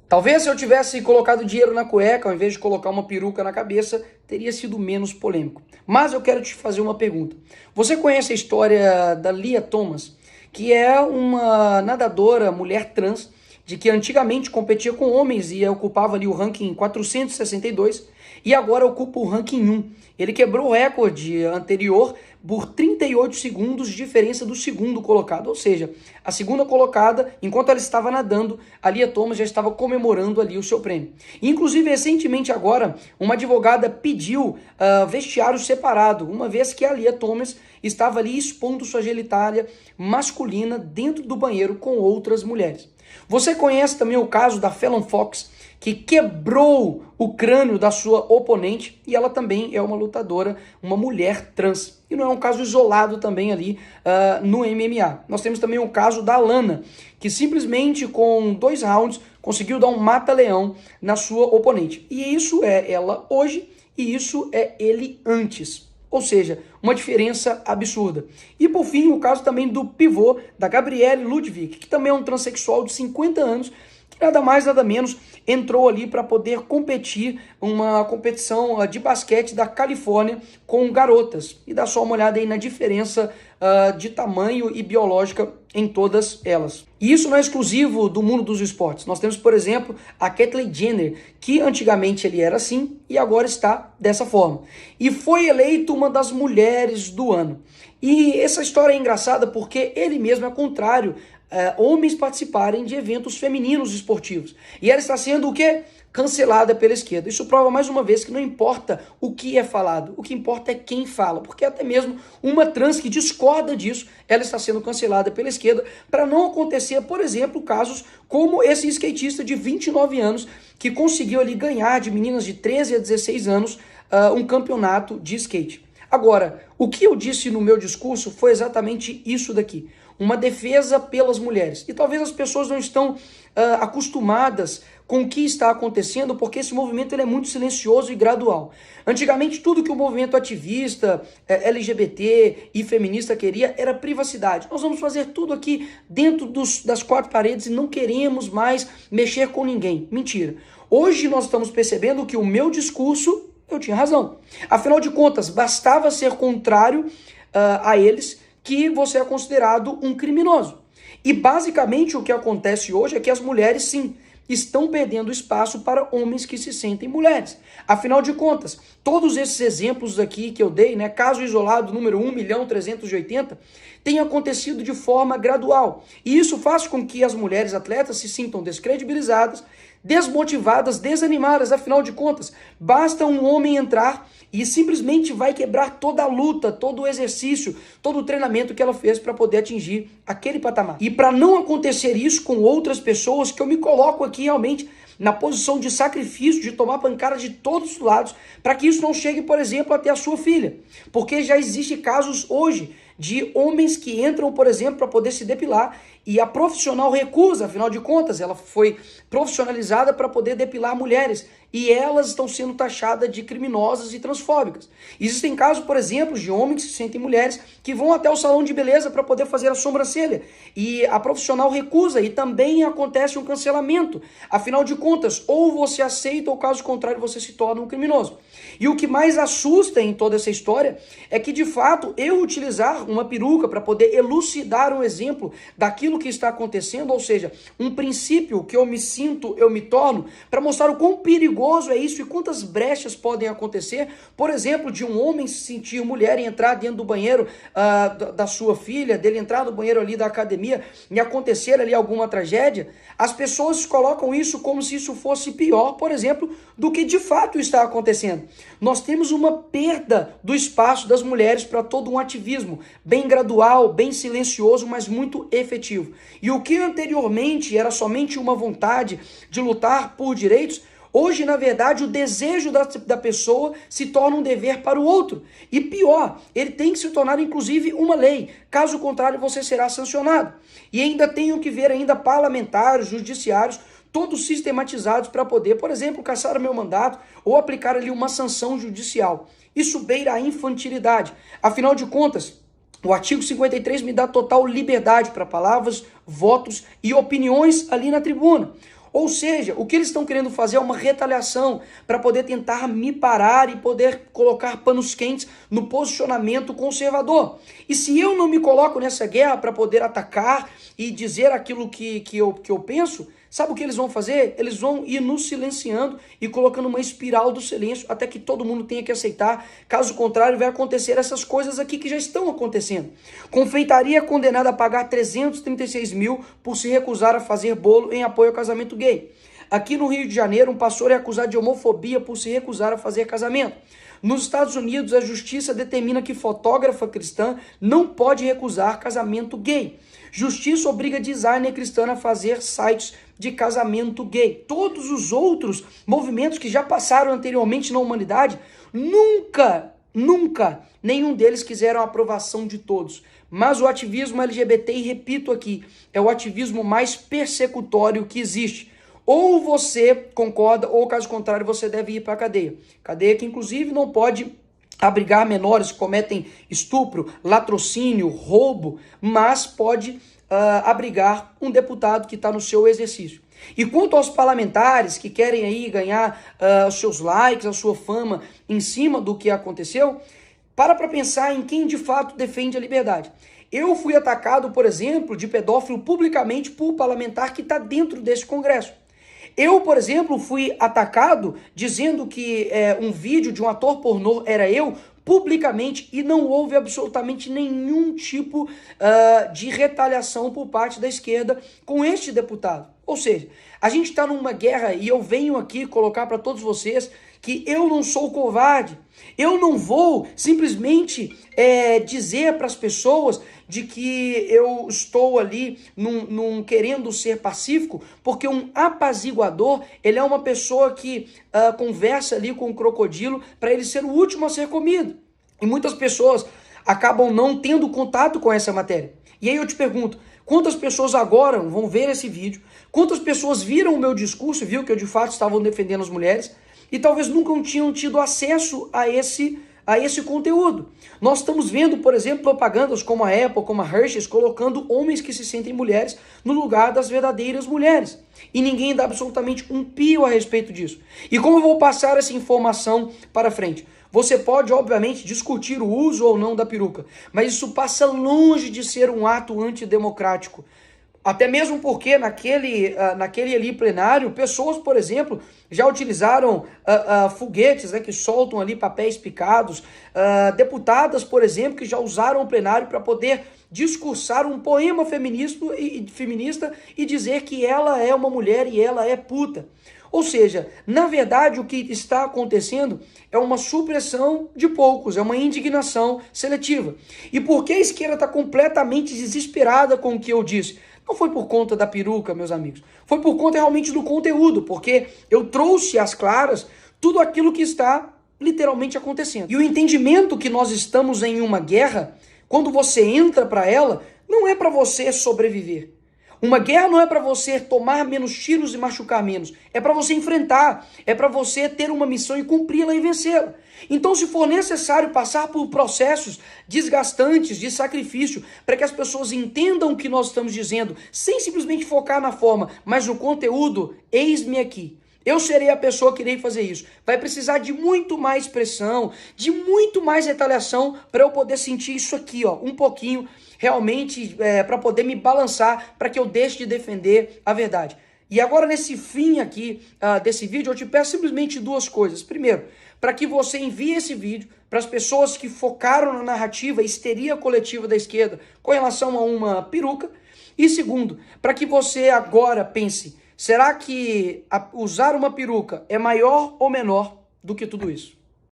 Talvez se eu tivesse colocado dinheiro na cueca, ao invés de colocar uma peruca na cabeça, teria sido menos polêmico. Mas eu quero te fazer uma pergunta. Você conhece a história da Lia Thomas, que é uma nadadora, mulher trans, de que antigamente competia com homens e ocupava ali o ranking 462 e agora ocupa o ranking 1. Ele quebrou o recorde anterior por 38 segundos de diferença do segundo colocado, ou seja, a segunda colocada, enquanto ela estava nadando, a Lia Thomas já estava comemorando ali o seu prêmio. Inclusive, recentemente agora, uma advogada pediu vestiário separado, uma vez que a Lia Thomas estava ali expondo sua genitália masculina dentro do banheiro com outras mulheres. Você conhece também o caso da Fallon Fox, que quebrou o crânio da sua oponente, e ela também é uma lutadora, uma mulher trans. E não é um caso isolado também ali no MMA. Nós temos também o caso da Lana, que simplesmente com 2 rounds conseguiu dar um mata-leão na sua oponente. E isso é ela hoje e isso é ele antes. Ou seja, uma diferença absurda. E por fim, o caso também do pivô da Gabrielle Ludwig, que também é um transexual de 50 anos, que nada mais, nada menos, entrou ali para poder competir uma competição de basquete da Califórnia com garotas. E dá só uma olhada aí na diferença de tamanho e biológica em todas elas. E isso não é exclusivo do mundo dos esportes. Nós temos, por exemplo, a Caitlyn Jenner, que antigamente ele era assim e agora está dessa forma. E foi eleito uma das mulheres do ano. E essa história é engraçada porque ele mesmo é contrário homens participarem de eventos femininos esportivos. E ela está sendo o quê? Cancelada pela esquerda. Isso prova mais uma vez que não importa o que é falado, o que importa é quem fala, porque até mesmo uma trans que discorda disso, ela está sendo cancelada pela esquerda para não acontecer, por exemplo, casos como esse skatista de 29 anos que conseguiu ali ganhar de meninas de 13 a 16 anos um campeonato de skate. Agora, o que eu disse no meu discurso foi exatamente isso daqui, uma defesa pelas mulheres. E talvez as pessoas não estão acostumadas com o que está acontecendo, porque esse movimento ele é muito silencioso e gradual. Antigamente, tudo que o movimento ativista, LGBT e feminista queria era privacidade. Nós vamos fazer tudo aqui dentro das 4 paredes e não queremos mais mexer com ninguém. Mentira. Hoje nós estamos percebendo que o meu discurso, eu tinha razão. Afinal de contas, bastava ser contrário a eles que você é considerado um criminoso. E basicamente o que acontece hoje é que as mulheres, sim, estão perdendo espaço para homens que se sentem mulheres. Afinal de contas, todos esses exemplos aqui que eu dei, né, caso isolado número 1.380.000, tem acontecido de forma gradual. E isso faz com que as mulheres atletas se sintam descredibilizadas, desmotivadas, desanimadas. Afinal de contas, basta um homem entrar e simplesmente vai quebrar toda a luta, todo o exercício, todo o treinamento que ela fez para poder atingir aquele patamar. E para não acontecer isso com outras pessoas, que eu me coloco aqui realmente na posição de sacrifício, de tomar pancada de todos os lados, para que isso não chegue, por exemplo, até a sua filha. Porque já existem casos hoje de homens que entram, por exemplo, para poder se depilar e a profissional recusa, afinal de contas, ela foi profissionalizada para poder depilar mulheres e elas estão sendo taxadas de criminosas e transfóbicas. Existem casos, por exemplo, de homens que se sentem mulheres que vão até o salão de beleza para poder fazer a sobrancelha e a profissional recusa e também acontece um cancelamento. Afinal de contas, ou você aceita ou caso contrário você se torna um criminoso. E o que mais assusta em toda essa história é que, de fato, eu utilizar uma peruca para poder elucidar um exemplo daquilo que está acontecendo, ou seja, um princípio que eu me sinto, eu me torno, para mostrar o quão perigoso é isso e quantas brechas podem acontecer, por exemplo, de um homem se sentir mulher e entrar dentro do banheiro da sua filha, dele entrar no banheiro ali da academia e acontecer ali alguma tragédia. As pessoas colocam isso como se isso fosse pior, por exemplo, do que de fato está acontecendo. Nós temos uma perda do espaço das mulheres para todo um ativismo, bem gradual, bem silencioso, mas muito efetivo. E o que anteriormente era somente uma vontade de lutar por direitos, hoje, na verdade, o desejo da pessoa se torna um dever para o outro. E pior, ele tem que se tornar, inclusive, uma lei. Caso contrário, você será sancionado. E ainda tenho que ver ainda parlamentares, judiciários, todos sistematizados para poder, por exemplo, cassar o meu mandato ou aplicar ali uma sanção judicial. Isso beira a infantilidade. Afinal de contas, o artigo 53 me dá total liberdade para palavras, votos e opiniões ali na tribuna. Ou seja, o que eles estão querendo fazer é uma retaliação para poder tentar me parar e poder colocar panos quentes no posicionamento conservador. E se eu não me coloco nessa guerra para poder atacar e dizer aquilo que eu penso, sabe o que eles vão fazer? Eles vão ir nos silenciando e colocando uma espiral do silêncio até que todo mundo tenha que aceitar. Caso contrário, vai acontecer essas coisas aqui que já estão acontecendo. Confeitaria condenada a pagar 336 mil por se recusar a fazer bolo em apoio ao casamento gay. Aqui no Rio de Janeiro, um pastor é acusado de homofobia por se recusar a fazer casamento. Nos Estados Unidos, a justiça determina que fotógrafa cristã não pode recusar casamento gay. Justiça obriga designer cristã a fazer sites de casamento gay. Todos os outros movimentos que já passaram anteriormente na humanidade, nunca, nenhum deles quiseram a aprovação de todos. Mas o ativismo LGBT, e repito aqui, é o ativismo mais persecutório que existe. Ou você concorda, ou caso contrário, você deve ir para a cadeia. Cadeia que, inclusive, não pode abrigar menores que cometem estupro, latrocínio, roubo, mas pode abrigar um deputado que está no seu exercício. E quanto aos parlamentares que querem aí ganhar os seus likes, a sua fama em cima do que aconteceu, para pensar em quem de fato defende a liberdade. Eu fui atacado, por exemplo, de pedófilo publicamente por parlamentar que está dentro desse Congresso. Eu, por exemplo, fui atacado dizendo que um vídeo de um ator pornô era eu, publicamente, e não houve absolutamente nenhum tipo de retaliação por parte da esquerda com este deputado. Ou seja, a gente está numa guerra e eu venho aqui colocar para todos vocês que eu não sou covarde. Eu não vou simplesmente dizer para as pessoas de que eu estou ali num querendo ser pacífico, porque um apaziguador, ele é uma pessoa que conversa ali com o crocodilo para ele ser o último a ser comido. E muitas pessoas acabam não tendo contato com essa matéria. E aí eu te pergunto, quantas pessoas agora vão ver esse vídeo? Quantas pessoas viram o meu discurso, viu que eu de fato estava defendendo as mulheres? E talvez nunca tinham tido acesso a esse conteúdo. Nós estamos vendo, por exemplo, propagandas como a Apple, como a Hershey's, colocando homens que se sentem mulheres no lugar das verdadeiras mulheres. E ninguém dá absolutamente um pio a respeito disso. E como eu vou passar essa informação para frente? Você pode, obviamente, discutir o uso ou não da peruca, mas isso passa longe de ser um ato antidemocrático. Até mesmo porque naquele ali plenário, pessoas, por exemplo, já utilizaram foguetes, né, que soltam ali papéis picados, deputadas, por exemplo, que já usaram o plenário para poder discursar um poema feminista e dizer que ela é uma mulher e ela é puta. Ou seja, na verdade o que está acontecendo é uma supressão de poucos, é uma indignação seletiva. E por que a esquerda está completamente desesperada com o que eu disse? Não foi por conta da peruca, meus amigos. Foi por conta realmente do conteúdo, porque eu trouxe às claras tudo aquilo que está literalmente acontecendo. E o entendimento que nós estamos em uma guerra, quando você entra para ela, não é para você sobreviver. Uma guerra não é para você tomar menos tiros e machucar menos. É para você enfrentar. É para você ter uma missão e cumpri-la e vencê-la. Então, se for necessário passar por processos desgastantes de sacrifício para que as pessoas entendam o que nós estamos dizendo, sem simplesmente focar na forma, mas no conteúdo, eis-me aqui. Eu serei a pessoa que irei fazer isso. Vai precisar de muito mais pressão, de muito mais retaliação para eu poder sentir isso aqui, ó, um pouquinho, realmente, para poder me balançar, para que eu deixe de defender a verdade. E agora, nesse fim aqui desse vídeo, eu te peço simplesmente duas coisas. Primeiro, para que você envie esse vídeo para as pessoas que focaram na narrativa histeria coletiva da esquerda com relação a uma peruca. E segundo, para que você agora pense, será que usar uma peruca é maior ou menor do que tudo isso?